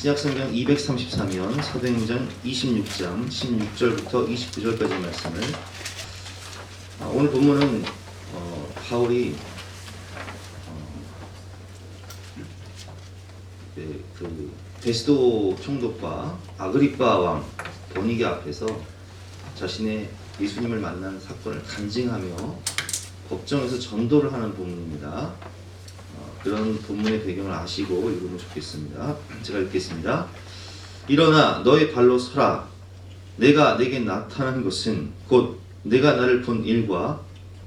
신약성경 234면 사도행전 26장 16절부터 29절까지 말씀을 오늘 본문은 바울이 그 베스도 총독과 아그리빠 왕 버니게 앞에서 자신의 예수님을 만난 사건을 간증하며 법정에서 전도를 하는 본문입니다. 그런 본문의 배경을 아시고 읽으면 좋겠습니다. 제가 읽겠습니다. 일어나 너의 발로 서라. 내가 내게 나타난 것은 곧 내가 나를 본 일과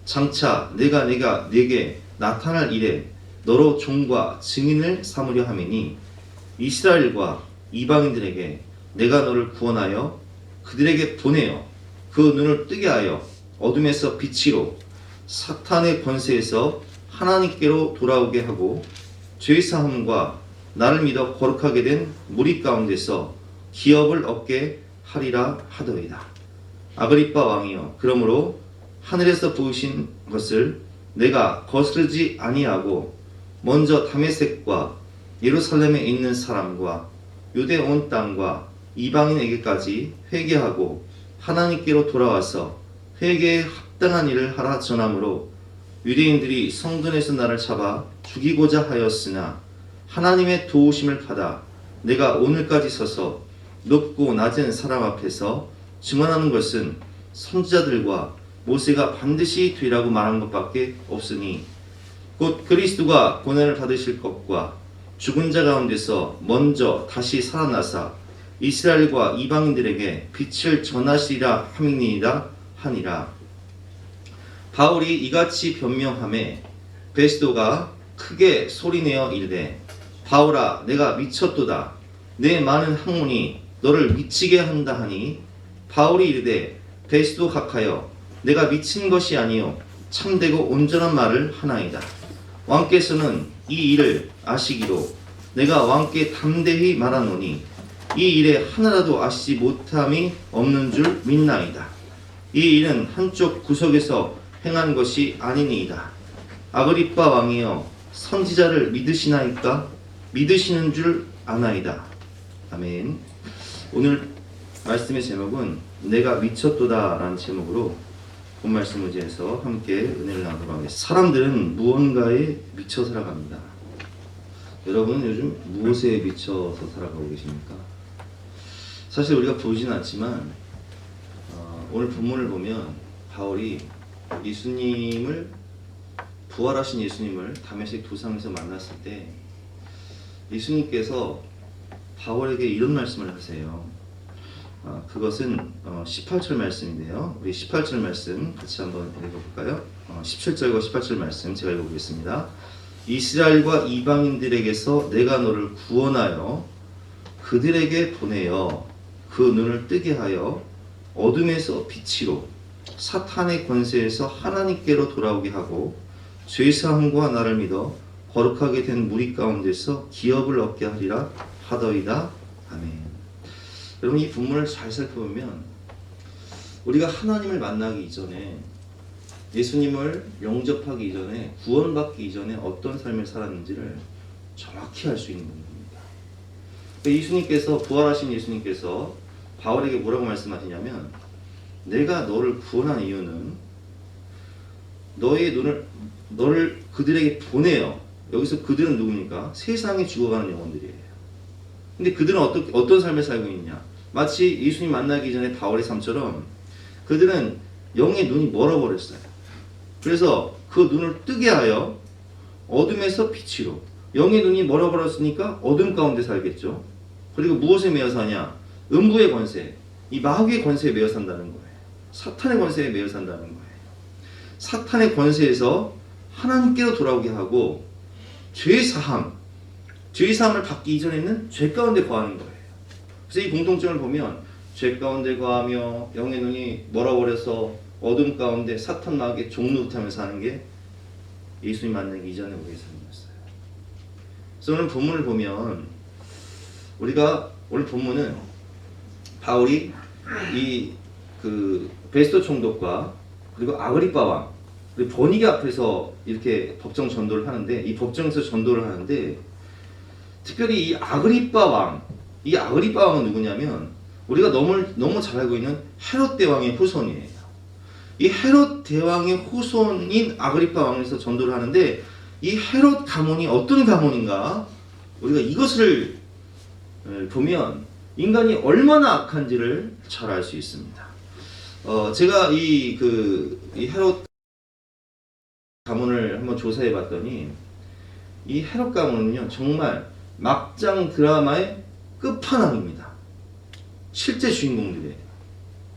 장차 내가 내게 나타날 일에 너로 종과 증인을 삼으려 함이니 이스라엘과 이방인들에게 내가 너를 구원하여 그들에게 보내어 그 눈을 뜨게 하여 어둠에서 빛으로 사탄의 권세에서 하나님께로 돌아오게 하고 죄사함과 나를 믿어 거룩하게 된 무리 가운데서 기업을 얻게 하리라 하더이다. 아그리빠 왕이여, 그러므로 하늘에서 보이신 것을 내가 거스르지 아니하고 먼저 다메섹과 예루살렘에 있는 사람과 유대 온 땅과 이방인에게까지 회개하고 하나님께로 돌아와서 회개에 합당한 일을 하라 전하므로 유대인들이 성전에서 나를 잡아 죽이고자 하였으나 하나님의 도우심을 받아 내가 오늘까지 서서 높고 낮은 사람 앞에서 증언하는 것은 선지자들과 모세가 반드시 되라고 말한 것밖에 없으니 곧 그리스도가 고난을 받으실 것과 죽은 자 가운데서 먼저 다시 살아나사 이스라엘과 이방인들에게 빛을 전하시리라 함이니이다 하니라. 바울이 이같이 변명하매 베스도가 크게 소리내어 이르되 바울아, 내가 미쳤도다. 내 많은 학문이 너를 미치게 한다 하니 바울이 이르되 베스도 각하여 내가 미친 것이 아니요 참되고 온전한 말을 하나이다. 왕께서는 이 일을 아시기로 내가 왕께 담대히 말하노니 이 일에 하나라도 아시지 못함이 없는 줄 믿나이다. 이 일은 한쪽 구석에서 행한 것이 아니니이다. 아그리빠 왕이여, 선지자를 믿으시나이까? 믿으시는 줄 아나이다. 아멘. 오늘 말씀의 제목은 내가 미쳤도다 라는 제목으로 본 말씀 의지해서 함께 은혜를 나누도록 하겠습니다. 사람들은 무언가에 미쳐 살아갑니다. 여러분은 요즘 무엇에 미쳐서 살아가고 계십니까? 사실 우리가 보진 않지만 오늘 본문을 보면 바울이 예수님을, 부활하신 예수님을 다메섹 도상에서 만났을 때 예수님께서 바울에게 이런 말씀을 하세요. 그것은 18절 말씀인데요. 우리 18절 말씀 같이 한번 읽어볼까요? 17절과 18절 말씀 제가 읽어보겠습니다. 이스라엘과 이방인들에게서 내가 너를 구원하여 그들에게 보내어 그 눈을 뜨게 하여 어둠에서 빛으로 사탄의 권세에서 하나님께로 돌아오게 하고 죄사함과 나를 믿어 거룩하게 된 무리 가운데서 기업을 얻게 하리라 하더이다. 아멘. 여러분, 이 본문을 잘 살펴보면 우리가 하나님을 만나기 이전에, 예수님을 영접하기 이전에, 구원받기 이전에 어떤 삶을 살았는지를 정확히 알 수 있는 부분입니다. 예수님께서, 부활하신 예수님께서 바울에게 뭐라고 말씀하시냐면 내가 너를 구원한 이유는 너를 그들에게 보내요. 여기서 그들은 누굽니까? 세상에 죽어가는 영혼들이에요. 근데 그들은 어떤 삶을 살고 있냐? 마치 예수님 만나기 전에 바울의 삶처럼 그들은 영의 눈이 멀어버렸어요. 그래서 그 눈을 뜨게 하여 어둠에서 빛으로, 영의 눈이 멀어버렸으니까 어둠 가운데 살겠죠. 그리고 무엇에 매여 사냐? 음부의 권세, 이 마귀의 권세에 매여 산다는 거예요. 사탄의 권세에 매여 산다는 거예요. 사탄의 권세에서 하나님께로 돌아오게 하고 죄사함을 받기 이전에는 죄 가운데 거하는 거예요. 그래서 이 공통점을 보면 죄 가운데 거하며 영의 눈이 멀어버려서 어둠 가운데 사탄 마귀의 종노릇하면서 사는 게 예수님 만나기 이전에 우리의 삶이었어요. 그래서 오늘 본문을 보면 우리가 오늘 본문은 바울이 그 베스도 총독과 그리고 아그리빠 왕 그리고 버니게 앞에서 이렇게 법정 전도를 하는데, 이 법정에서 전도를 하는데 특별히 이 아그리빠 왕, 이 아그리파 왕은 누구냐면 우리가 너무 잘 알고 있는 헤롯 대왕의 후손이에요. 이 헤롯 대왕의 후손인 아그리파 왕에서 전도를 하는데 이 헤롯 가문이 어떤 가문인가? 우리가 이것을 보면 인간이 얼마나 악한지를 잘 알 수 있습니다. 제가 이 헤롯 가문을 한번 조사해 봤더니 이 헤롯 가문은요 정말 막장 드라마의 끝판왕입니다. 실제 주인공들이에요.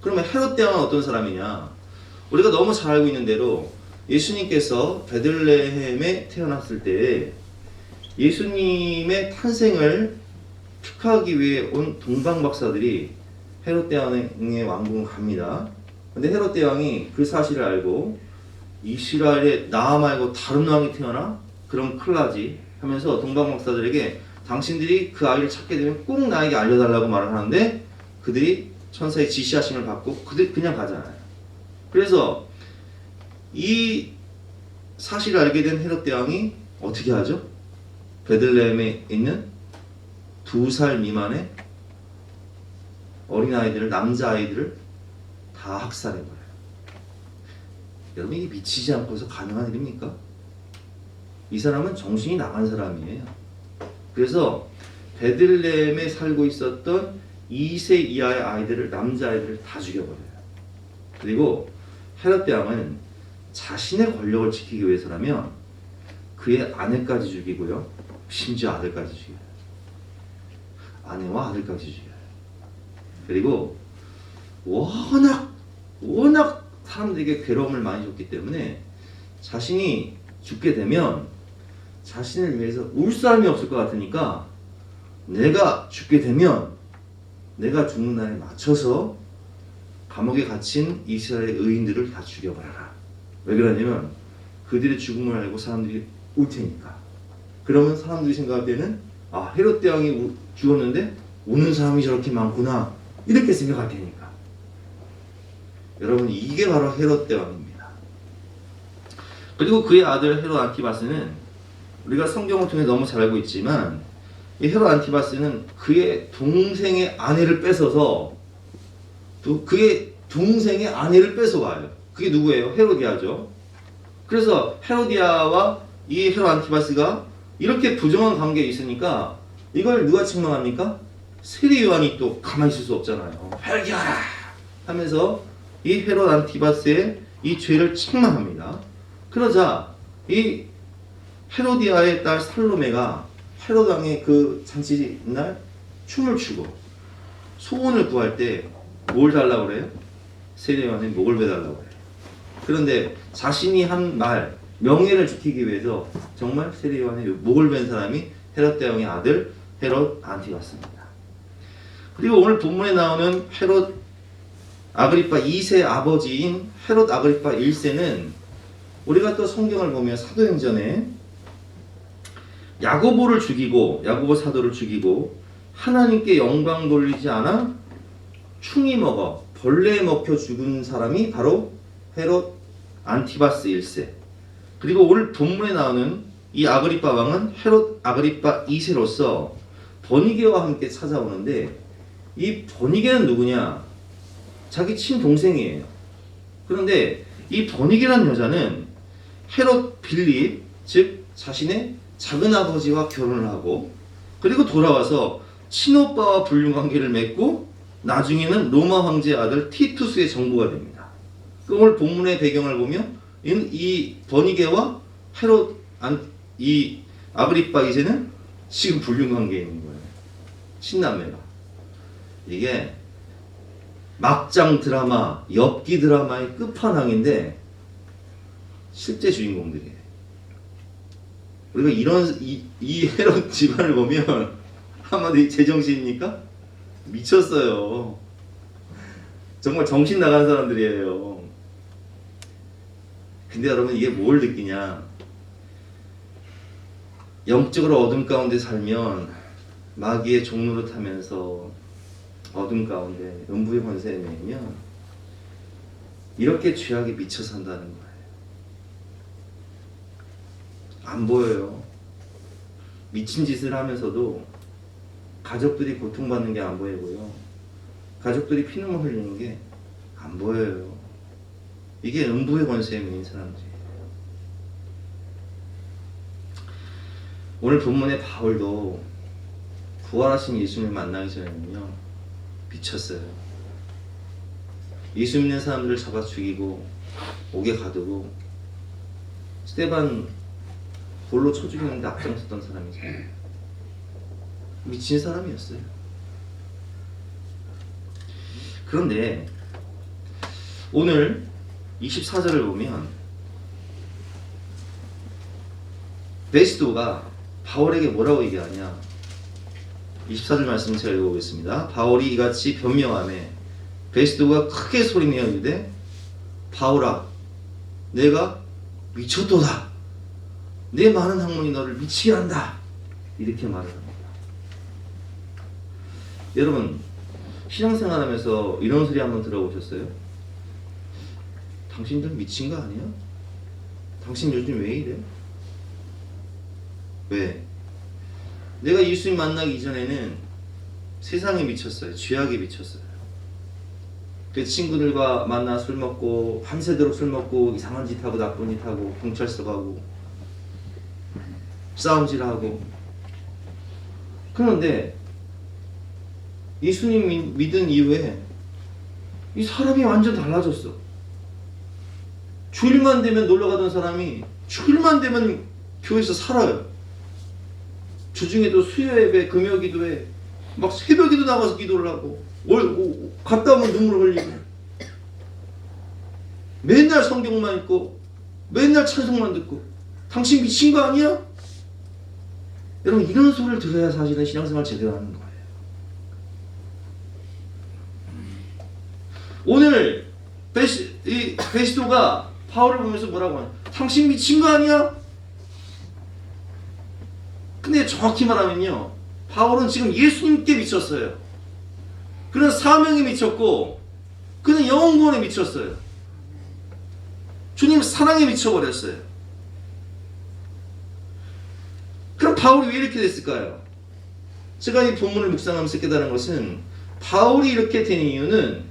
그러면 헤롯 대왕은 어떤 사람이냐? 우리가 너무 잘 알고 있는 대로 예수님께서 베들레헴에 태어났을 때 예수님의 탄생을 축하하기 위해 온 동방 박사들이 헤롯 대왕의 왕궁을 갑니다. 근데 헤롯 대왕이 그 사실을 알고 이스라엘에 나 말고 다른 왕이 태어나? 그럼 큰일 나지 하면서 동방 박사들에게 당신들이 그 아이를 찾게 되면 꼭 나에게 알려달라고 말을 하는데 그들이 천사의 지시하심을 받고 그냥 가잖아요. 그래서 이 사실을 알게 된 헤롯 대왕이 어떻게 하죠? 베들레헴에 있는 2살 미만의 어린아이들을, 남자아이들을 다 학살해버려요. 여러분 이게 미치지 않고서 가능한 일입니까? 이 사람은 정신이 나간 사람이에요. 그래서 베들레헴에 살고 있었던 2세 이하의 아이들을, 남자아이들을 다 죽여버려요. 그리고 헤롯 대왕은 자신의 권력을 지키기 위해서라면 그의 아내까지 죽이고요. 심지어 아들까지 죽여요. 아내와 아들까지 죽여요. 그리고 워낙 사람들에게 괴로움을 많이 줬기 때문에 자신이 죽게 되면 자신을 위해서 울 사람이 없을 것 같으니까 내가 죽게 되면 내가 죽는 날에 맞춰서 감옥에 갇힌 이스라엘 의인들을 다 죽여버려라. 왜 그러냐면 그들의 죽음을 알고 사람들이 울 테니까. 그러면 사람들이 생각할 때는 아 헤롯 대왕이 죽었는데 우는 사람이 저렇게 많구나 이렇게 생각할 테니까. 여러분 이게 바로 헤롯 대왕입니다. 그리고 그의 아들 헤롯 안티바스는 우리가 성경을 통해 너무 잘 알고 있지만 이 헤롯 안티바스는 그의 동생의 아내를 뺏어서 그의 동생의 아내를 뺏어와요. 그게 누구예요? 헤로디아죠. 그래서 헤로디아와 이 헤롯 안티바스가 이렇게 부정한 관계에 있으니까 이걸 누가 책망합니까? 세례 요한이 또 가만히 있을 수 없잖아요. 회개하라 하면서 이 헤롯 안티바스의 이 죄를 책망합니다. 그러자 이 헤로디아의 딸 살로메가 헤롯 왕의 그 잔치 날 춤을 추고 소원을 구할 때 뭘 달라고 그래요? 세례 요한의 목을 베달라고 그래요. 그런데 자신이 한 말, 명예를 지키기 위해서 정말 세례 요한의 목을 벤 사람이 헤롯 대왕의 아들 헤롯 안티바스입니다. 그리고 오늘 본문에 나오는 헤롯 아그리파 2세 아버지인 헤롯 아그리파 1세는 우리가 또 성경을 보면 사도행전에 야고보를 죽이고 야고보 사도를 죽이고 하나님께 영광 돌리지 않아 충이 먹어 벌레에 먹혀 죽은 사람이 바로 헤롯 안티바스 1세. 그리고 오늘 본문에 나오는 이 아그리파 왕은 헤롯 아그리파 2세로서 버니게와 함께 찾아오는데 이 버니게는 누구냐? 자기 친동생이에요. 그런데 이 버니게라는 여자는 헤롯 빌립, 즉 자신의 작은아버지와 결혼을 하고 그리고 돌아와서 친오빠와 불륜관계를 맺고 나중에는 로마 황제의 아들 티투스의 정부가 됩니다. 오늘 본문의 배경을 보면 이 버니게와 헤롯 이 아그리파 2세는 지금 불륜관계에 있는 거예요. 친남매가. 이게 막장 드라마, 엽기 드라마의 끝판왕인데 실제 주인공들이에요. 우리가 이 헤롯 집안을 보면 한마디 제정신입니까? 미쳤어요. 정말 정신 나간 사람들이에요. 근데 여러분 이게 뭘 느끼냐? 영적으로 어둠 가운데 살면 마귀의 종로를 타면서 어둠 가운데 음부의 권세에 매이면 이렇게 죄악에 미쳐 산다는 거예요. 안 보여요. 미친 짓을 하면서도 가족들이 고통받는 게 안 보이고요. 가족들이 피눈물 흘리는 게 안 보여요. 이게 음부의 권세에 있는 사람들이에요. 오늘 본문의 바울도 부활하신 예수님을 만나기 전에는요, 미쳤어요. 예수 믿는 사람들을 잡아 죽이고 옥에 가두고 스데반 돌로 쳐 죽이는데 앞장섰던 사람이죠. 미친 사람이었어요. 그런데 오늘 24절을 보면 베스도가 바울에게 뭐라고 얘기하냐. 24절 말씀 제가 읽어보겠습니다. 바울이 이같이 변명하매 베스도가 크게 소리내어 이르되 바울아 내가 미쳤도다. 내 많은 학문이 너를 미치게 한다. 이렇게 말을 합니다. 여러분 신앙생활하면서 이런 소리 한번 들어보셨어요? 당신들 미친 거 아니야? 당신 요즘 왜 이래? 왜? 내가 예수님 만나기 이전에는 세상에 미쳤어요. 죄악에 미쳤어요. 그 친구들과 만나 술 먹고 밤새도록 술 먹고 이상한 짓 하고 나쁜 짓 하고 경찰서 가고 싸움질하고. 그런데 예수님 믿은 이후에 이 사람이 완전 달라졌어. 주일만 되면 놀러 가던 사람이 주일만 되면 교회에서 살아요. 주중에도 수요 예배, 금요 기도에 막 새벽에도 나가서 기도를 하고 갔다 오면 눈물 흘리고 맨날 성경만 읽고 맨날 찬송만 듣고 당신 미친 거 아니야? 여러분 이런 소리를 들어야 사실은 신앙생활 제대로 하는 거예요. 오늘 베스도가 바울을 보면서 뭐라고 하냐? 당신 미친 거 아니야? 근데 정확히 말하면요, 바울은 지금 예수님께 미쳤어요. 그는 사명에 미쳤고 그는 영혼구원에 미쳤어요. 주님 사랑에 미쳐버렸어요. 그럼 바울이 왜 이렇게 됐을까요? 제가 이 본문을 묵상하면서 깨달은 것은 바울이 이렇게 된 이유는,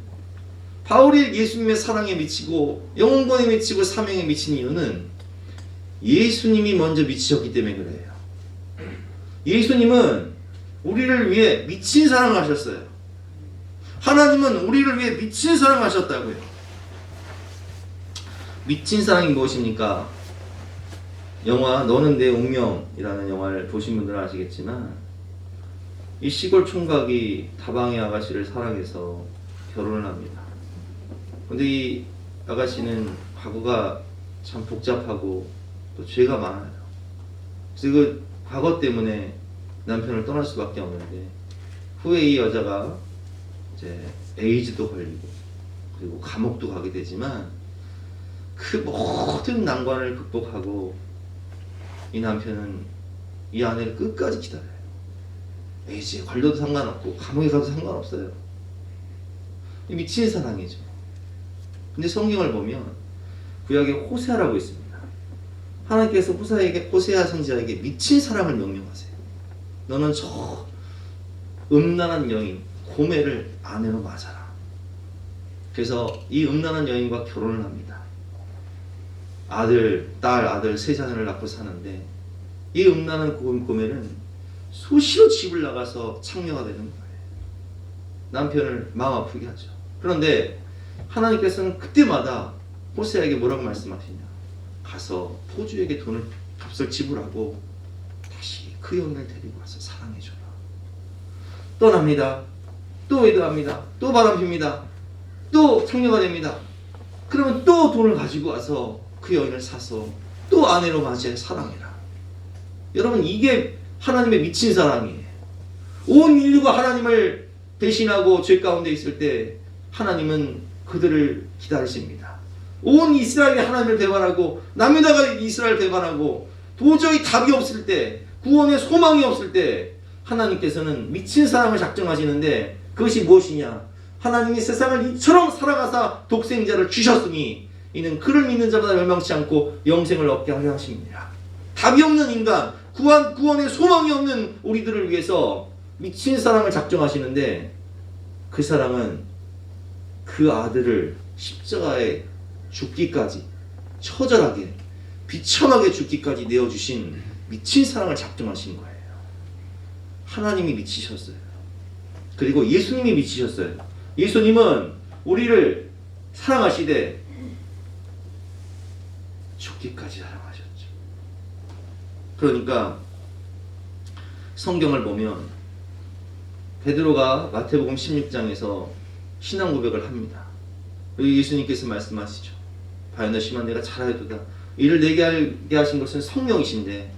바울이 예수님의 사랑에 미치고 영혼권에 미치고 사명에 미친 이유는 예수님이 먼저 미치셨기 때문에 그래요. 예수님은 우리를 위해 미친 사랑을 하셨어요. 하나님은 우리를 위해 미친 사랑을 하셨다고요. 미친 사랑이 무엇입니까? 영화 너는 내 운명이라는 영화를 보신 분들은 아시겠지만, 이 시골 총각이 다방의 아가씨를 사랑해서 결혼을 합니다. 근데 이 아가씨는 과거가 참 복잡하고 또 죄가 많아요. 그래서 그 과거 때문에 남편을 떠날 수밖에 없는데, 후에 이 여자가 이제 에이즈도 걸리고 그리고 감옥도 가게 되지만 그 모든 난관을 극복하고 이 남편은 이 아내를 끝까지 기다려요. 에이즈에 걸려도 상관없고 감옥에 가도 상관없어요. 미친 사랑이죠. 근데 성경을 보면 구약에 호세아라고 있습니다. 하나님께서 호세아 선지자에게 미친 사랑을 명령하세요. 너는 저 음란한 여인 고멜을 아내로 맞아라. 그래서 이 음란한 여인과 결혼을 합니다. 아들, 딸, 아들 세 자녀를 낳고 사는데, 이 음란한 고멜은 수시로 집을 나가서 창녀가 되는 거예요. 남편을 마음 아프게 하죠. 그런데 하나님께서는 그때마다 호세아에게 뭐라고 말씀하시냐? 가서 포주에게 값을 지불하고 다시 그 여인을 데리고 와서 사랑해줘라. 떠납니다. 또 외도합니다. 또 바람핍니다. 또 창녀가 됩니다. 그러면 또 돈을 가지고 와서 그 여인을 사서 또 아내로 맞이해 사랑해라. 여러분, 이게 하나님의 미친 사랑이에요. 온 인류가 하나님을 배신하고 죄 가운데 있을 때 하나님은 그들을 기다리십니다. 온 이스라엘이 하나님을 배반하고 남유다가 이스라엘을 배반하고 도저히 답이 없을 때, 구원의 소망이 없을 때 하나님께서는 미친 사랑을 작정하시는데, 그것이 무엇이냐? 하나님이 세상을 이처럼 사랑하사 독생자를 주셨으니 이는 그를 믿는 자마다 멸망치 않고 영생을 얻게 하려 하십니다. 답이 없는 인간, 구원의 소망이 없는 우리들을 위해서 미친 사랑을 작정하시는데 그 사랑은 그 아들을 십자가에 죽기까지 처절하게 비참하게 죽기까지 내어주신 미친 사랑을 작정하신 거예요. 하나님이 미치셨어요. 그리고 예수님이 미치셨어요. 예수님은 우리를 사랑하시되 죽기까지 사랑하셨죠. 그러니까 성경을 보면 베드로가 마태복음 16장에서 신앙 고백을 합니다. 그리고 예수님께서 말씀하시죠. 바요나 시몬아 내가 잘하였도다. 이를 내게 알게 하신 것은 성령이신데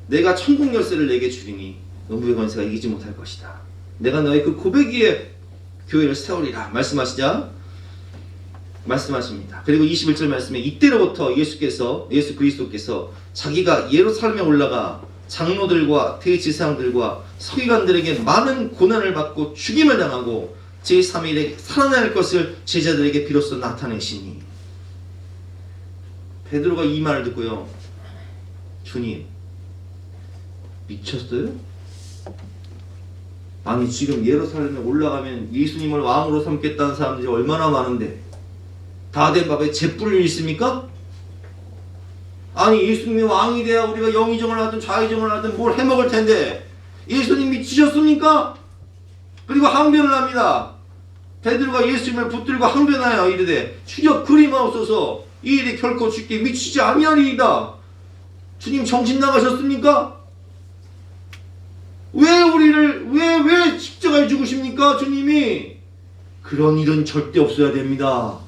내가 천국 열쇠를 내게 주리니 너무의 권세가 이기지 못할 것이다. 내가 너의 그 고백 위에 교회를 세우리라 말씀하십니다. 그리고 21절 말씀에 이때로부터 예수 그리스도께서 자기가 예루살렘에 올라가 장로들과 대제사장들과 서기관들에게 많은 고난을 받고 죽임을 당하고 제3일에 살아날 것을 제자들에게 비로소 나타내시니. 베드로가 이 말을 듣고요, 주님 미쳤어요? 아니 지금 예루살렘에 올라가면 예수님을 왕으로 삼겠다는 사람들이 얼마나 많은데 다 된 밥에 재뿔을 있습니까? 아니 예수님이 왕이 돼야 우리가 영의정을 하든 좌의정을 하든 뭘 해먹을 텐데 예수님 미치셨습니까? 그리고 항변을 합니다. 베드로가 예수님을 붙들고 항변하여 이르되 주여 그리마옵소서 이 일이 결코 주께 미치지 아니하리이다. 주님 정신 나가셨습니까? 왜 십자가에 죽으십니까? 주님이 그런 일은 절대 없어야 됩니다.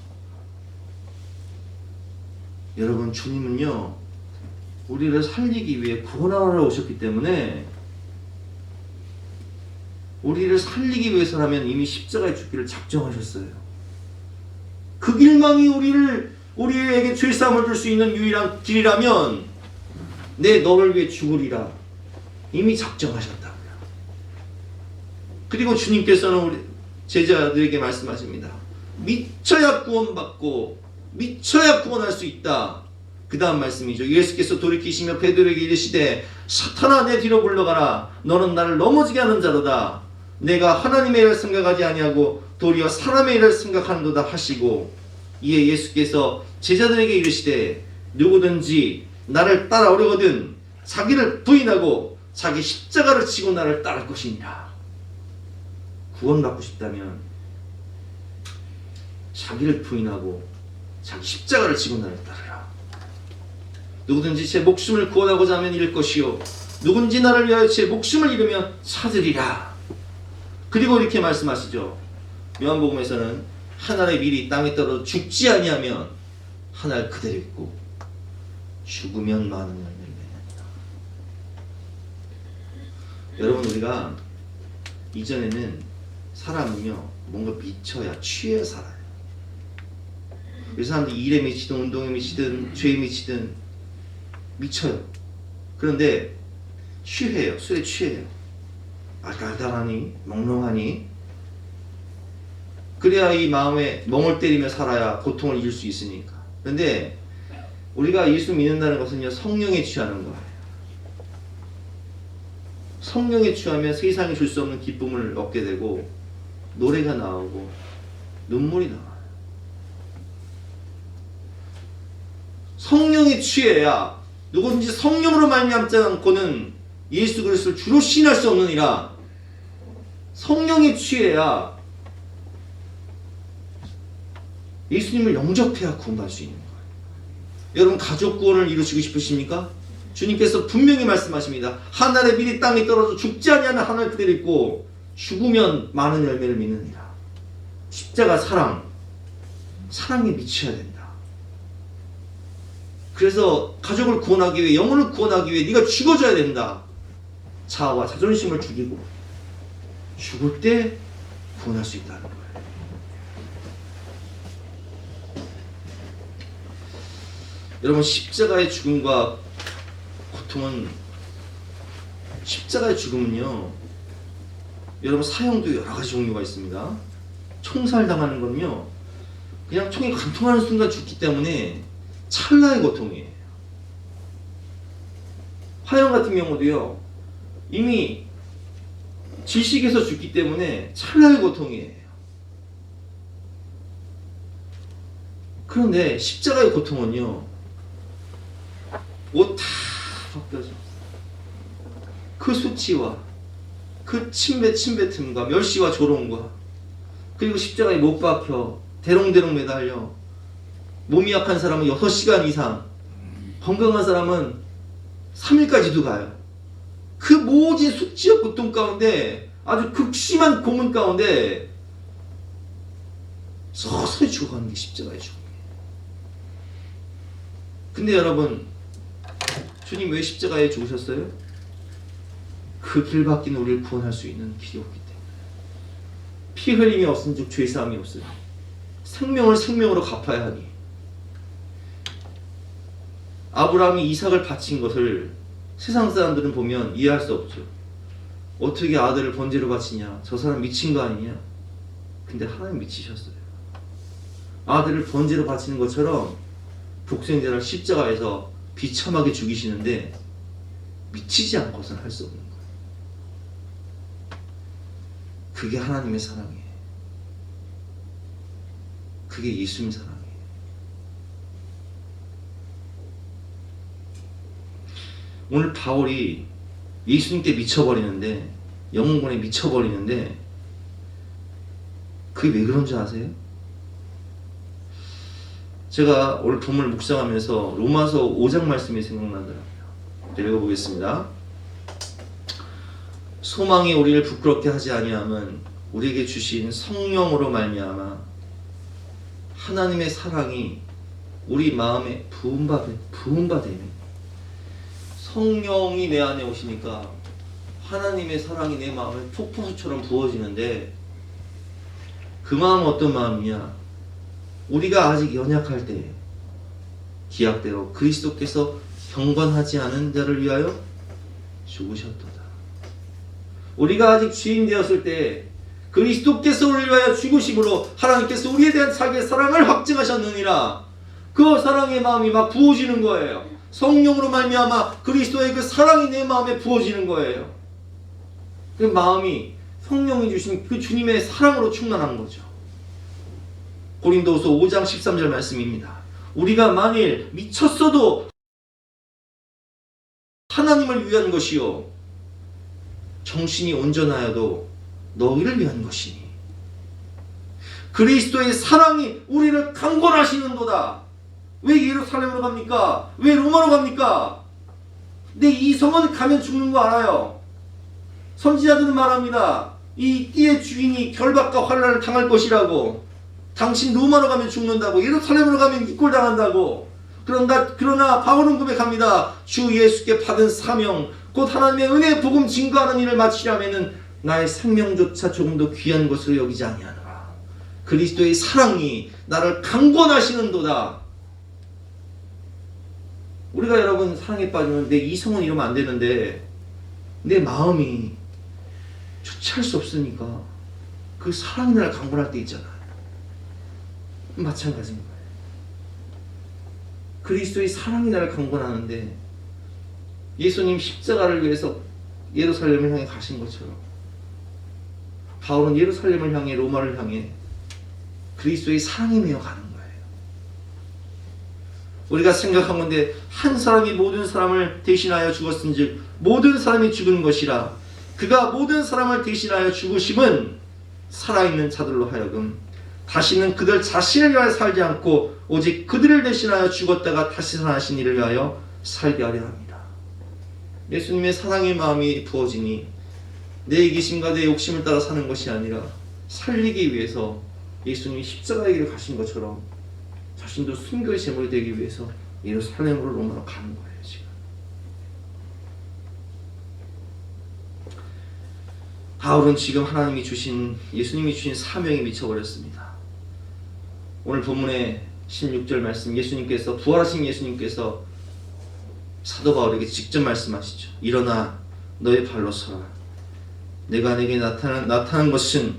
여러분 주님은요 우리를 살리기 위해 구원하러 오셨기 때문에 우리를 살리기 위해서라면 이미 십자가에 죽기를 작정하셨어요. 그 길망이 우리에게 죄사함을 줄 수 있는 유일한 길이라면 내 너를 위해 죽으리라 이미 작정하셨다고요. 그리고 주님께서는 우리 제자들에게 말씀하십니다. 미쳐야 구원받고 미쳐야 구원할 수 있다. 그 다음 말씀이죠. 예수께서 돌이키시며 베드로에게 이르시되 사탄아 내 뒤로 물러가라. 너는 나를 넘어지게 하는 자로다. 내가 하나님의 일을 생각하지 아니하고 도리어 사람의 일을 생각하는도다 하시고 이에 예수께서 제자들에게 이르시되 누구든지 나를 따라오려거든 자기를 부인하고 자기 십자가를 지고 나를 따를 것이니라. 구원받고 싶다면 자기를 부인하고 자기 십자가를 지고 나를 따르라. 누구든지 제 목숨을 구원하고자 하면 잃을 것이요 누군지 나를 위하여 제 목숨을 잃으면 찾으리라. 그리고 이렇게 말씀하시죠. 요한복음에서는 한 알의 밀이 땅에 떨어져 죽지 아니하면 한 알 그대로 있고 죽으면 많은 열매를 맺는다. 여러분 우리가 이전에는 사람은요 뭔가 미쳐야 취해야 살아요. 이 사람들이 일에 미치든 운동에 미치든 죄에 미치든 미쳐요. 그런데 취해요. 술에 취해요. 알달달하니 몽롱하니 그래야 이 마음에 멍을 때리며 살아야 고통을 이길 수 있으니까. 그런데 우리가 예수 믿는다는 것은요 성령에 취하는 거예요. 성령에 취하면 세상이 줄 수 없는 기쁨을 얻게 되고 노래가 나오고 눈물이 나와요. 성령에 취해야 누구든지 성령으로 말미암지 않고는 예수 그리스도를 주로 신할 수 없느니라. 성령에 취해야 예수님을 영접해야 구원받을 수 있는 거예요. 여러분 가족 구원을 이루시고 싶으십니까? 주님께서 분명히 말씀하십니다. 한 알의 밀이 땅에 떨어져 죽지 아니하면 한 알 그대로 있고 죽으면 많은 열매를 맺느니라. 십자가 사랑에 미쳐야 된다. 그래서 가족을 구원하기 위해 영혼을 구원하기 위해 네가 죽어줘야 된다. 자아와 자존심을 죽이고 죽을 때 구원할 수 있다는 거예요. 여러분 십자가의 죽음과 고통은 십자가의 죽음은요 여러분 사형도 여러 가지 종류가 있습니다. 총살당하는 건요 그냥 총이 관통하는 순간 죽기 때문에 찰나의 고통이에요. 화형 같은 경우도요 이미 질식에서 죽기 때문에 찰나의 고통이에요. 그런데 십자가의 고통은요, 옷 다 벗겨져. 그 수치와 그 침뱉 틈과 멸시와 조롱과, 그리고 십자가에 못 박혀 대롱대롱 매달려 몸이 약한 사람은 6시간 이상, 건강한 사람은 3일까지도 가요. 그 모진 수치와 고통 가운데, 아주 극심한 고문 가운데 서서히 죽어가는 게 십자가의 죽음이에요. 근데 여러분, 주님 왜 십자가에 죽으셨어요? 그 길밖에 우리를 구원할 수 있는 길이 없기 때문에. 피 흘림이 없은즉 죄사함이 없으니 생명을 생명으로 갚아야 하니. 아브라함이 이삭을 바친 것을 세상 사람들은 보면 이해할 수 없죠. 어떻게 아들을 번제로 바치냐, 저 사람 미친 거 아니냐. 근데 하나님 미치셨어요. 아들을 번제로 바치는 것처럼 독생자를 십자가에서 비참하게 죽이시는데 미치지 않고서는 할 수 없는 거예요. 그게 하나님의 사랑이에요. 그게 예수님 사랑이에요. 오늘 바울이 예수님께 미쳐버리는데, 영혼권에 미쳐버리는데, 그게 왜 그런 줄 아세요? 제가 오늘 본문을 묵상하면서 로마서 5장 말씀이 생각나더라고요. 읽어보겠습니다. 소망이 우리를 부끄럽게 하지 아니함은 우리에게 주신 성령으로 말미암아 하나님의 사랑이 우리 마음에 부음받음이. 성령이 내 안에 오시니까 하나님의 사랑이 내 마음에 폭포수처럼 부어지는데, 그 마음은 어떤 마음이냐? 우리가 아직 연약할 때 기약대로 그리스도께서 경건하지 않은 자를 위하여 죽으셨도다. 우리가 아직 죄인 되었을 때 그리스도께서 우리를 위하여 죽으심으로 하나님께서 우리에 대한 자기의 사랑을 확증하셨느니라. 그 사랑의 마음이 막 부어지는 거예요. 성령으로 말미암아 그리스도의 그 사랑이 내 마음에 부어지는 거예요. 그 마음이 성령이 주신 그 주님의 사랑으로 충만한 거죠. 고린도후서 5장 13절 말씀입니다. 우리가 만일 미쳤어도 하나님을 위한 것이요 정신이 온전하여도 너희를 위한 것이니 그리스도의 사랑이 우리를 강권하시는도다. 왜 예루살렘으로 갑니까? 왜 로마로 갑니까? 내 이성은 가면 죽는 거 알아요. 선지자들은 말합니다. 이 띠의 주인이 결박과 환난을 당할 것이라고. 당신 로마로 가면 죽는다고. 예루살렘으로 가면 이꼴당한다고. 그러나 바울은 고백합니다. 주 예수께 받은 사명, 곧 하나님의 은혜의 복음 증거하는 일을 마치려면은 나의 생명조차 조금도 귀한 것으로 여기지 아니하노라. 그리스도의 사랑이 나를 강권하시는도다. 우리가 여러분 사랑에 빠지면 내 이성은 이러면 안 되는데 내 마음이 주체할 수 없으니까 그 사랑이 나를 강권할 때 있잖아요. 마찬가지인 거예요. 그리스도의 사랑이 나를 강권하는데 예수님 십자가를 위해서 예루살렘을 향해 가신 것처럼 바울은 예루살렘을 향해 로마를 향해 그리스도의 사랑이 메어 가는 거예요. 우리가 생각한 건데 한 사람이 모든 사람을 대신하여 죽었은즉 모든 사람이 죽은 것이라. 그가 모든 사람을 대신하여 죽으심은 살아있는 자들로 하여금 다시는 그들 자신을 위하여 살지 않고 오직 그들을 대신하여 죽었다가 다시 살아나신 이를 위하여 살게 하려 합니다. 예수님의 사랑의 마음이 부어지니 내 이기심과 내 욕심을 따라 사는 것이 아니라 살리기 위해서 예수님이 십자가의 길을 가신 것처럼 자신도 순교의 제물이 되기 위해서 예루살렘으로 로마로 가는 거예요. 지금 바울은 지금 예수님이 주신 사명에 미쳐버렸습니다. 오늘 본문의 16절 말씀, 예수님께서 부활하신 예수님께서 사도 바울에게 직접 말씀하시죠. 일어나 너의 발로 서라. 내가 내게 나타난 것은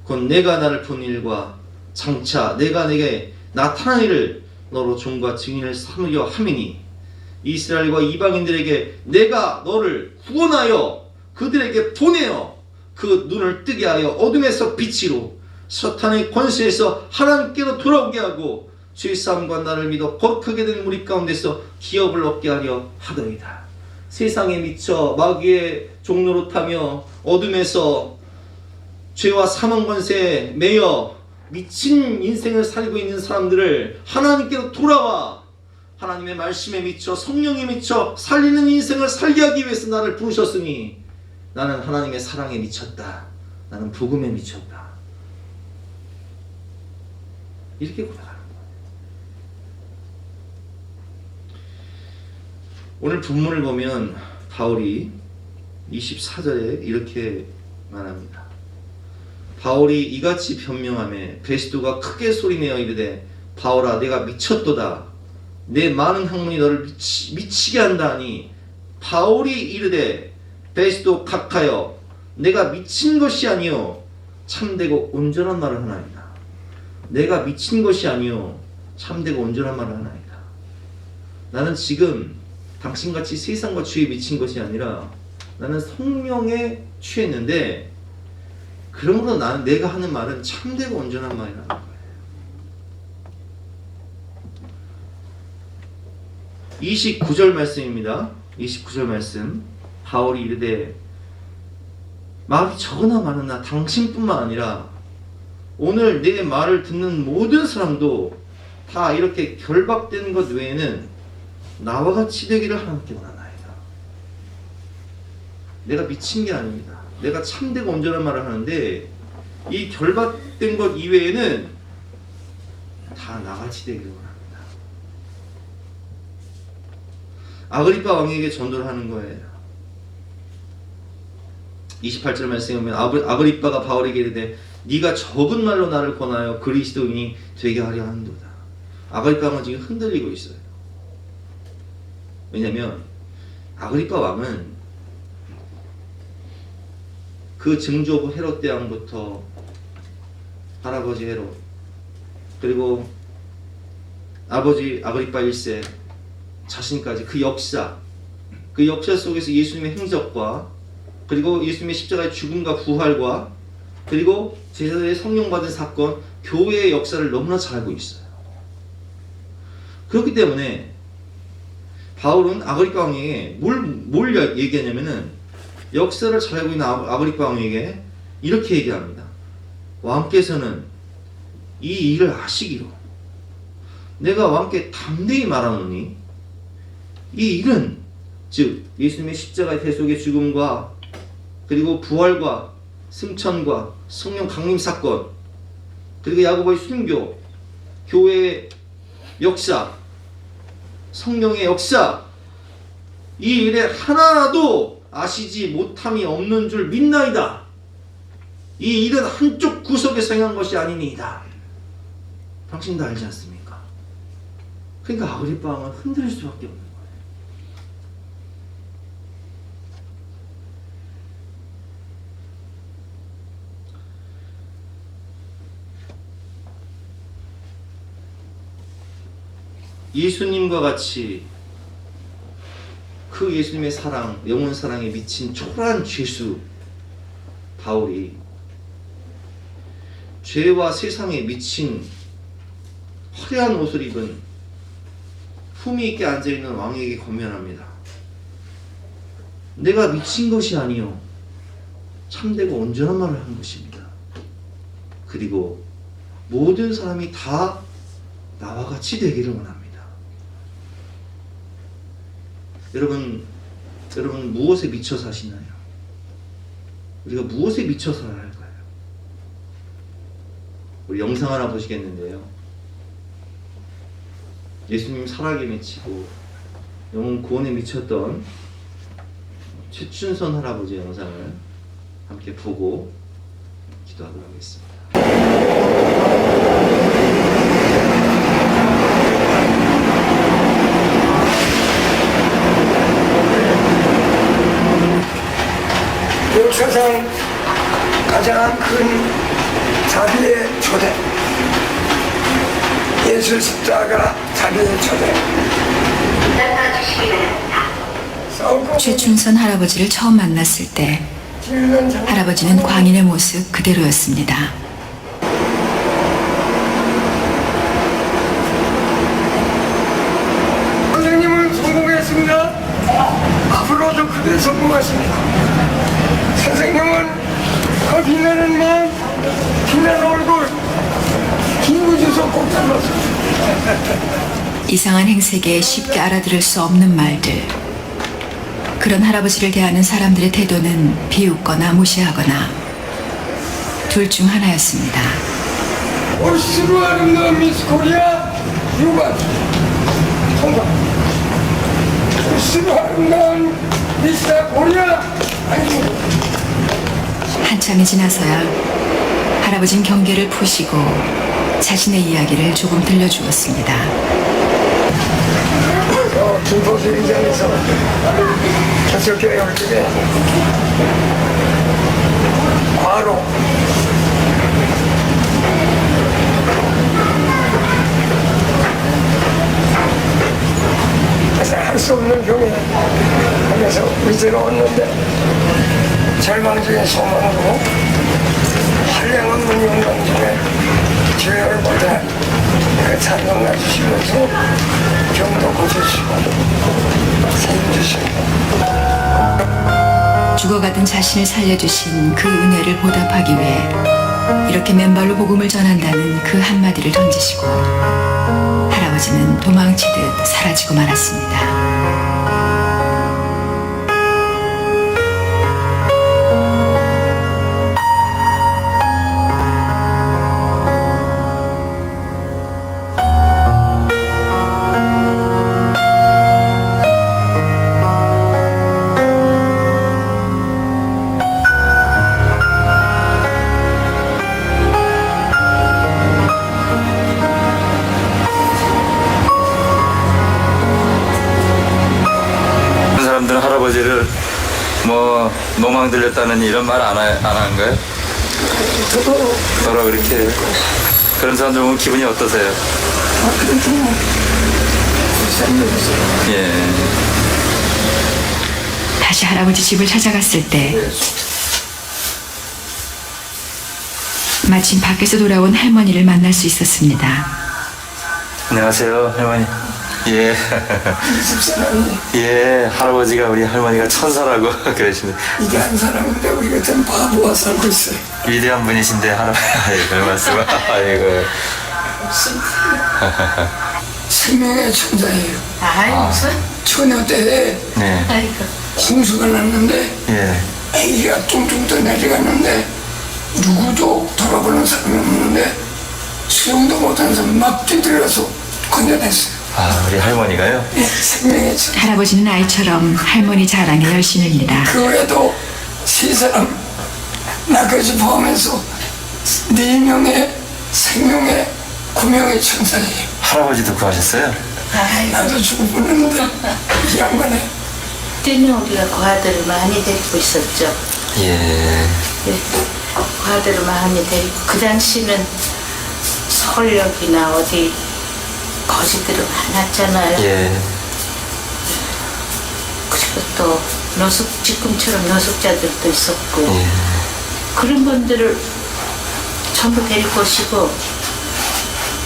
곧 내가 나를 본 일과 장차 내가 내게 나타난 일을 너로 종과 증인을 삼으려 함이니 이스라엘과 이방인들에게 내가 너를 구원하여 그들에게 보내어 그 눈을 뜨게 하여 어둠에서 빛으로 사탄의 권세에서 하나님께로 돌아오게 하고 죄사함과 나를 믿어 거룩하게 된 무리 가운데서 기업을 얻게 하려 하더이다. 세상에 미쳐 마귀의 종로로 타며 어둠에서 죄와 사망 권세에 매여 미친 인생을 살고 있는 사람들을 하나님께로 돌아와 하나님의 말씀에 미쳐 성령에 미쳐 살리는 인생을 살게 하기 위해서 나를 부르셨으니 나는 하나님의 사랑에 미쳤다. 나는 복음에 미쳤다. 이렇게 고백하는 거예요. 오늘 본문을 보면 바울이 24절에 이렇게 말합니다. 바울이 이같이 변명하며 베스도가 크게 소리내어 이르되 바울아 내가 미쳤도다. 내 많은 학문이 너를 미치게 한다니. 바울이 이르되 베스도 각하여 내가 미친 것이 아니요 참되고 온전한 말을 하나이다. 내가 미친 것이 아니요 참되고 온전한 말을 하나이다. 나는 지금 당신같이 세상과 주에 미친 것이 아니라 나는 성령에 취했는데 그러므로 나는 내가 하는 말은 참되고 온전한 말이라는 거예요. 29절 말씀입니다. 29절 말씀. 바울이 이르되 말이 적으나 많으나 당신뿐만 아니라 오늘 내 말을 듣는 모든 사람도 다 이렇게 결박된 것 외에는 나와 같이 되기를 하나님께 원하나이다. 내가 미친 게 아닙니다. 내가 참되고 온전한 말을 하는데 이 결박된 것 이외에는 다 나같이 되기를 원합니다. 아그리빠 왕에게 전도를 하는 거예요. 28절 말씀에 보면 아그리빠가 바울에게 이르되 네가 적은 말로 나를 권하여 그리스도인이 되게 하려 하는도다. 아그리빠 왕은 지금 흔들리고 있어요. 왜냐하면 아그리빠 왕은 그 증조부 헤롯 대왕부터 할아버지 헤롯 그리고 아버지 아그리빠 1세 자신까지 그 역사 속에서 예수님의 행적과 그리고 예수님의 십자가의 죽음과 부활과 그리고 제자들의 성령 받은 사건, 교회의 역사를 너무나 잘 알고 있어요. 그렇기 때문에 바울은 아그리빠 왕에게 뭘 얘기하냐면은 역사를 잘 알고 있는 아그리빠 왕에게 이렇게 얘기합니다. 왕께서는 이 일을 아시기로 내가 왕께 담대히 말하노니 이 일은 즉 예수님의 십자가의 대속의 죽음과 그리고 부활과 승천과 성령 강림 사건 그리고 야고보의 순교 교회의 역사 성령의 역사 이 일에 하나라도 아시지 못함이 없는 줄 믿나이다. 이 일은 한쪽 구석에서 행한 것이 아니니이다. 당신도 알지 않습니까? 그러니까 아그리빠 왕은 흔들릴 수밖에 없는 거예요. 예수님과 같이 그 예수님의 사랑, 영원 사랑에 미친 초라한 죄수 바울이 죄와 세상에 미친 화려한 옷을 입은 품위 있게 앉아있는 왕에게 권면합니다. 내가 미친 것이 아니요 참되고 온전한 말을 한 것입니다. 그리고 모든 사람이 다 나와 같이 되기를 원합니다. 여러분 무엇에 미쳐 사시나요? 우리가 무엇에 미쳐 살아야 할까요? 우리 영상 하나 보시겠는데요. 예수님 사랑에 미치고 영혼 구원에 미쳤던 최춘선 할아버지 영상을 함께 보고 기도하도록 하겠습니다. 역사상 가장 큰 자비의 초대, 예수 십자가 자비의 초대. 최춘선 할아버지를 처음 만났을 때 할아버지는 광인의 모습 그대로였습니다. 선생님은 성공했습니다. 앞으로도 그대 성공하십니다. 선생님은 그 빛나는 마음, 빛나는 얼굴, 김구주소 꼭 닮았습니다. 이상한 행색에 쉽게 알아들을 수 없는 말들. 그런 할아버지를 대하는 사람들의 태도는 비웃거나 무시하거나 둘 중 하나였습니다. 올수로 아름다운 미스 코리아 유관 통과. 올수로 아름다운 미스 코리아 안주. 한참이 지나서야 할아버진 경계를 푸시고 자신의 이야기를 조금 들려주었습니다. 김포수 인장에서 개척교회 올 적에 과로 그래서 할 수 없는 병에 하면서 위태로웠는데 절망적인 소망으로 한량 없는 영광 중에 주여를 보자 그 찬송 놔주시면서 병도 고쳐주시고 세임주시고 죽어가던 자신을 살려주신 그 은혜를 보답하기 위해 이렇게 맨발로 복음을 전한다는 그 한마디를 던지시고 할아버지는 도망치듯 사라지고 말았습니다. 사람들은 할아버지를 뭐 노망 들렸다는 이런 말 안 한 거예요? 뭐라 그렇게 해요? 그런 사람들 보면 기분이 어떠세요? 예. 다시 할아버지 집을 찾아갔을 때 마침 밖에서 돌아온 할머니를 만날 수 있었습니다. 안녕하세요, 할머니. 예. 예, 할아버지가 우리 할머니가 천사라고 그러시는데 위대한 사람인데 우리 같은 바보가 살고 있어요. 위대한 분이신데 할아버지 아이고 별 말씀 아이고 생명의 천사예요. 무슨? 처녀 때에 네. 아이고. 홍수가 났는데 예. 애기가 뚱뚱 떠 내려갔는데 누구도 돌아보는 사람이 없는데 수영도 못하는 사람 막 뛰들어서 건져냈어요. 아, 우리 할머니가요? 예, 생명의 천사. 할아버지는 아이처럼 할머니 자랑에 열심입니다. 그 외에도 세 사람 나까지 포함해서 4명의 생명의 9명의 천사예요. 할아버지도 구하셨어요? 나도 죽어보는데 이 양반에 그때는 우리가 과들을 많이 데리고 있었죠. 예. 예, 과들을 많이 데리고 그 당시는 서울역이나 어디 거지들이 많았잖아요. 예. 그리고 또 지금처럼 노숙자들도 있었고 예. 그런 분들을 전부 데리고 오시고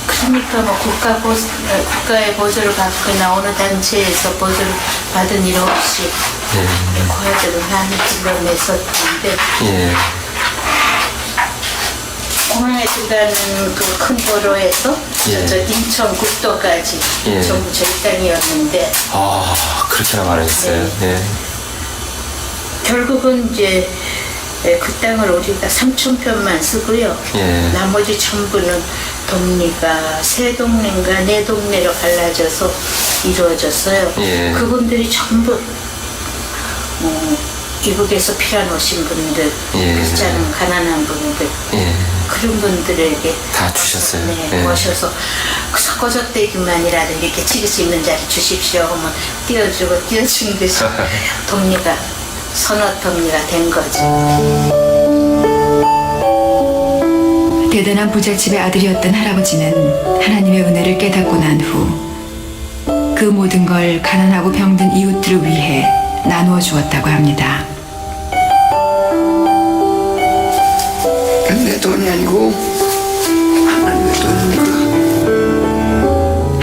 그러니까 뭐 국가의 보조를 받거나 어느 단체에서 보조를 받은 일 없이 고아들을 많이 불러냈었는데 예. 공항에 들어가는 그 큰 도로에서 예. 저 인천 국도까지 예. 전부 저희 땅이었는데 아, 그렇게나 말했어요. 예. 결국은 이제 그 땅을 우리가 3,000평만 쓰고요. 예. 나머지 전부는 동리가 3동네인가 4동네로 갈라져서 이루어졌어요. 예. 그분들이 전부 이북에서 피란 오신 분들, 예. 가장 가난한 분들 예. 그런 분들에게 다 주셨어요. 네, 예. 모셔서 서거적대기만이라도 이렇게 찍을 수 있는 자리 주십시오 하면 띄워주고 띄워준 것이 동리가 선어 동리가 된 거죠. 대단한 부잣집의 아들이었던 할아버지는 하나님의 은혜를 깨닫고 난 후 그 모든 걸 가난하고 병든 이웃들을 위해 나누어 주었다고 합니다. 내 돈이 아니고 하나님의 돈입니다.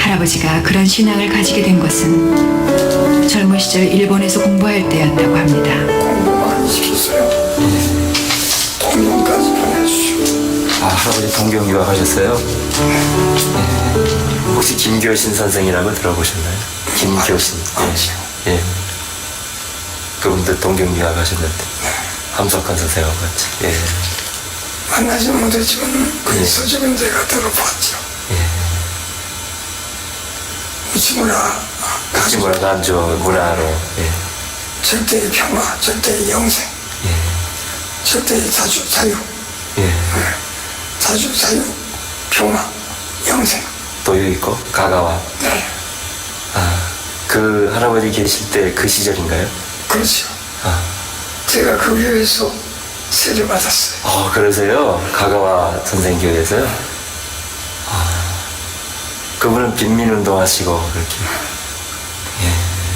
할아버지가 그런 신앙을 가지게 된 것은 젊은 시절 일본에서 공부할 때였다고 합니다. 공부 많이 시켰어요. 동명까지 보내주시고. 아, 할아버지 동경 유학하셨어요? 혹시 김교신 선생이라고 들어보셨나요? 김교신. 예. 그분도 동경 유학하셨는데 함석환 선생하고 같이. 예. 만나지는 못했지만 그 소식은 제가 들어봤죠. 우치무라 우치무라 간조 문화로. 예. 절대의 평화, 절대의 영생, 절대의 자유, 예. 자유, 평화, 영생. 도유 있고 가가와. 네, 아, 그 할아버지 계실 때 그 시절인가요? 그렇죠. 아. 제가 그 교회에서 세례 받았어요. 그러세요? 가가와 선생 교회에서요? 그분은 빈민운동 하시고 그렇게.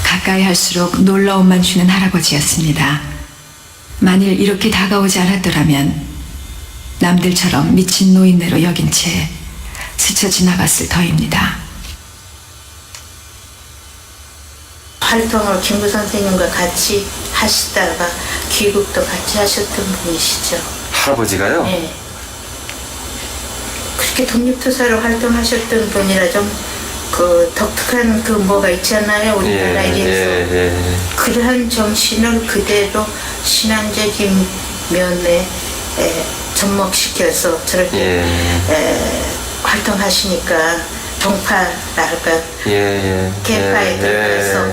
가까이 할수록 놀라움만 주는 할아버지였습니다. 만일 이렇게 다가오지 않았더라면 남들처럼 미친 노인네로 여긴 채 스쳐 지나갔을 터입니다. 활동을 김구 선생님과 같이 하시다가 귀국도 같이 하셨던 분이시죠. 할아버지가요? 네. 그렇게 독립투사로 활동하셨던 분이라 좀 그 독특한 그 뭐가 있잖아요. 우리나라에서. 그러한 정신을 그대로 신앙적인 면에 접목시켜서 저렇게 활동하시니까 동파랄까 개파에 들어가서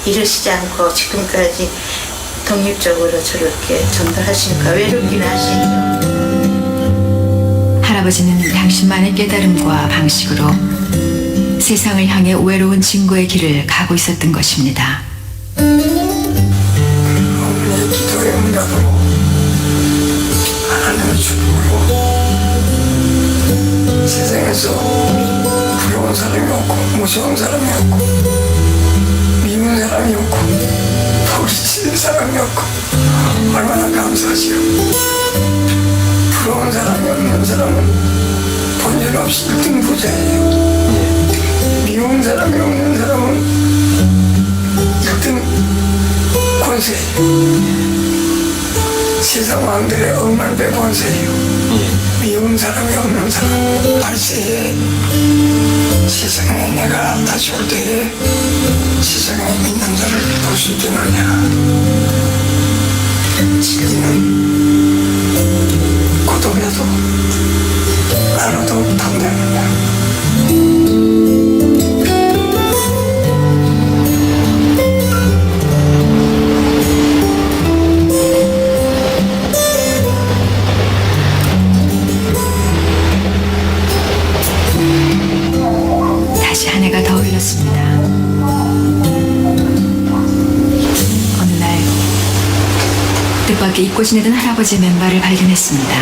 이러시지 않고 지금까지 독립적으로 저렇게 전달하시니까 외롭긴 하시죠. 할아버지는 당신만의 깨달음과 방식으로 세상을 향해 외로운 친구의 길을 가고 있었던 것입니다. 어머니의 기도의 응답으로 하나님의 축복으로 세상에서 부러운 사람이 없고 무서운 사람이 없고 미운 사람이 없고 부르짖는 사람이 없고 얼마나 감사하시오. 부러운 사람이 없는 사람은 본전없이 1등 부자예요. 미운 사람이 없는 사람은 1등 권세예요. 세상 왕들의 억만배 권세예요. 미운 사람이 없는 사람 발세에 세상에 내가 다시 올 때에 세상에 있는 자를 볼 수 있겠느냐. 진리는 고독해도 나눠도 당당합니다. 다시 한 해가 더 흘렀습니다. 어느 날 뜻밖의 잊고 지내던 할아버지의 맨발을 발견했습니다.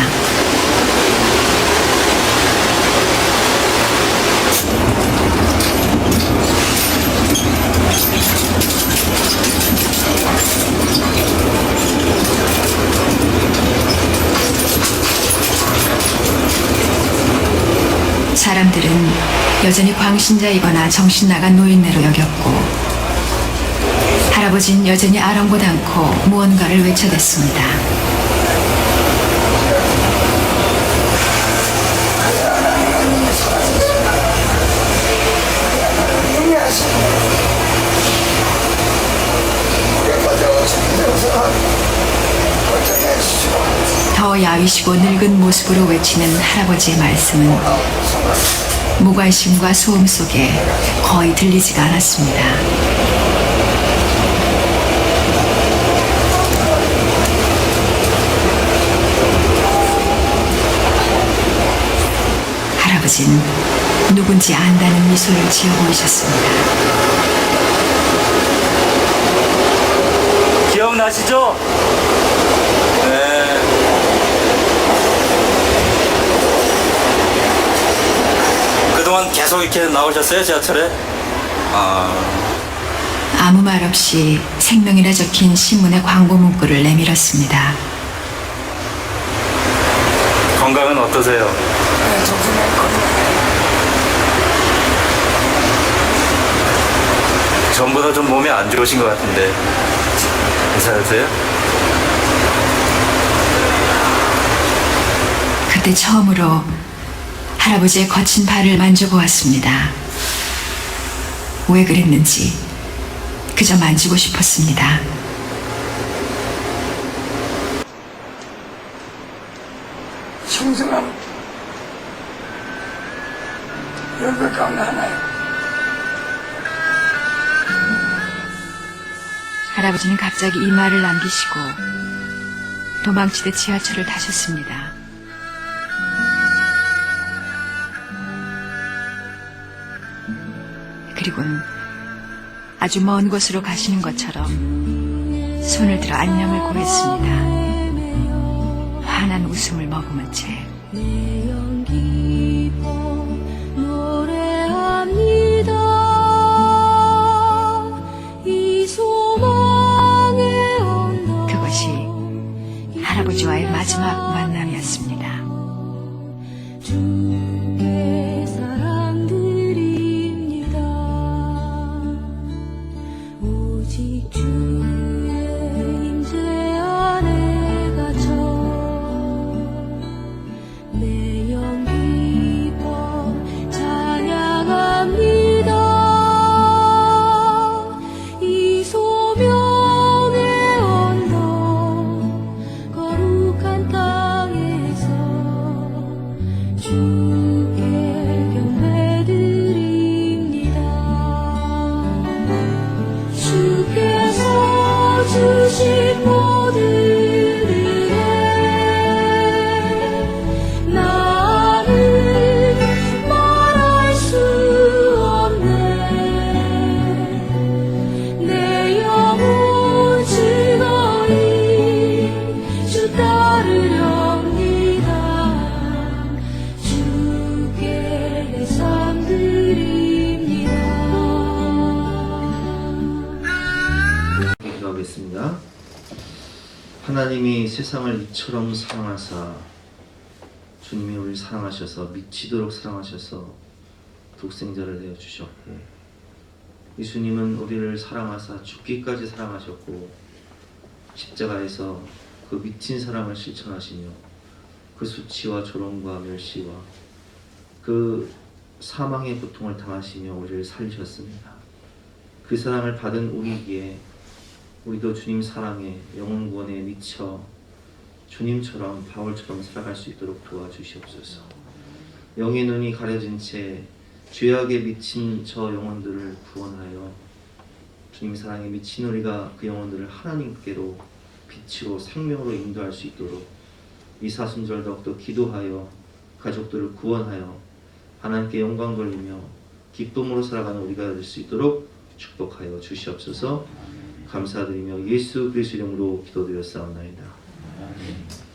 사람들은 여전히 광신자이거나 정신 나간 노인네로 여겼고 할아버지는 여전히 아랑곳 않고 무언가를 외쳐댔습니다. 더 야위시고 늙은 모습으로 외치는 할아버지의 말씀은 무관심과 소음 속에 거의 들리지가 않았습니다. 할아버지는 누군지 안다는 미소를 지어 보이셨습니다. 기억나시죠? 네. 그동안 계속 이렇게 나오셨어요, 지하철에? 아무 말 없이 생명이라 적힌 신문의 광고 문구를 내밀었습니다. 건강은 어떠세요? 네, 조금은 건강해요. 전보다 좀 몸이 안 좋으신 것 같은데 괜찮으세요? 그때 처음으로 할아버지의 거친 발을 만져보았습니다. 왜 그랬는지 그저 만지고 싶었습니다. 충성함 열백감 하나요. 할아버지는 갑자기 이 말을 남기시고 도망치듯 지하철을 타셨습니다. 그리고는 아주 먼 곳으로 가시는 것처럼 손을 들어 안녕을 고했습니다. 환한 웃음을 머금은 채. 그것이 할아버지와의 마지막 만남이었습니다. 주의 사랑드립니다. 오직 주의 임재 안에 갇혀 내 영 기뻐 찬양합니다. 이 소명의 언덕 거룩한 땅에서 주께 경배드립니다. 주께서 주신 모든 은혜 나는 말할 수 없네. 내 영혼 즐거이 주 따르렵니다. 주께 상 드립니다. 기도하겠습니다. 하나님이 세상을 이처럼 사랑하사 주님이 우리를 사랑하셔서 미치도록 사랑하셔서 독생자를 내어 주셨고 예수님은 우리를 사랑하사 죽기까지 사랑하셨고 십자가에서 그 미친 사랑을 실천하시며 그 수치와 조롱과 멸시와 그 사망의 고통을 당하시며 우리를 살리셨습니다. 그 사랑을 받은 우리에게 우리도 주님 사랑에 영혼 구원에 미쳐 주님처럼 바울처럼 살아갈 수 있도록 도와주시옵소서. 영의 눈이 가려진 채 죄악에 미친 저 영혼들을 구원하여 주님 사랑에 미친 우리가 그 영혼들을 하나님께로 빛으로 생명으로 인도할 수 있도록 이 사순절 더욱더 기도하여 가족들을 구원하여 하나님께 영광 돌리며 기쁨으로 살아가는 우리가 될 수 있도록 축복하여 주시옵소서. 감사드리며 예수 그리스도 이름으로 기도드렸사옵나이다. 아멘.